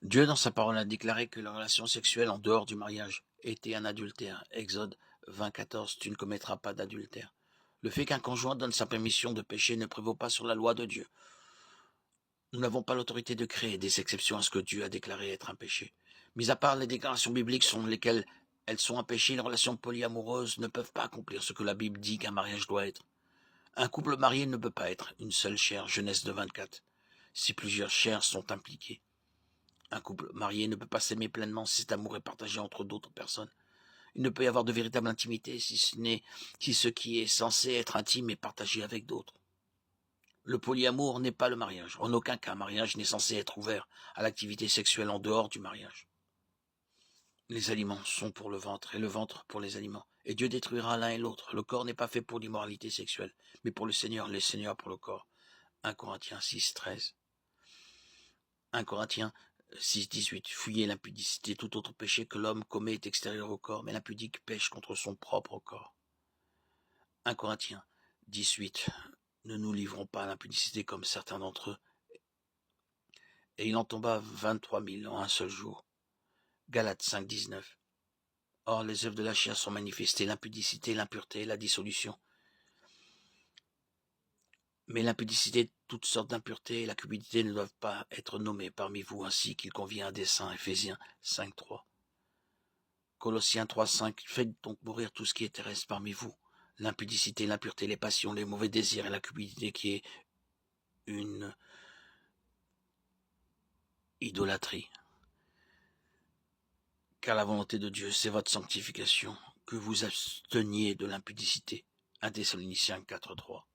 Dieu, dans sa parole, a déclaré que la relation sexuelle en dehors du mariage était un adultère. Exode 20,14, tu ne commettras pas d'adultère. Le fait qu'un conjoint donne sa permission de pécher ne prévaut pas sur la loi de Dieu. Nous n'avons pas l'autorité de créer des exceptions à ce que Dieu a déclaré être un péché. Mis à part les déclarations bibliques selon lesquelles elles sont un péché, les relations polyamoureuses ne peuvent pas accomplir ce que la Bible dit qu'un mariage doit être. Un couple marié ne peut pas être une seule chair, Genèse 2,24, si plusieurs chairs sont impliquées. Un couple marié ne peut pas s'aimer pleinement si cet amour est partagé entre d'autres personnes. Il ne peut y avoir de véritable intimité si ce qui est censé être intime est partagé avec d'autres. Le polyamour n'est pas le mariage. En aucun cas, un mariage n'est censé être ouvert à l'activité sexuelle en dehors du mariage. Les aliments sont pour le ventre et le ventre pour les aliments. Et Dieu détruira l'un et l'autre. Le corps n'est pas fait pour l'immoralité sexuelle, mais pour le Seigneur pour le corps. 1 Corinthiens 6, 13. 1 Corinthiens 6, 18. Fuyez l'impudicité. Tout autre péché que l'homme commet est extérieur au corps, mais l'impudique pêche contre son propre corps. 1 Corinthiens 18. Ne nous livrons pas à l'impudicité comme certains d'entre eux. Et il en tomba 23 000 en un seul jour. Galates 5, 19. Or, les œuvres de la chair sont manifestées, l'impudicité, l'impureté, la dissolution. Mais l'impudicité, toutes sortes d'impuretés et la cupidité ne doivent pas être nommées parmi vous, ainsi qu'il convient à des saints. Éphésiens 5, 3. Colossiens 3, 5. Faites donc mourir tout ce qui est terrestre parmi vous. L'impudicité, l'impureté, les passions, les mauvais désirs et la cupidité qui est une idolâtrie. Car la volonté de Dieu, c'est votre sanctification, que vous absteniez de l'impudicité. 1 Thessaloniciens 4, 3.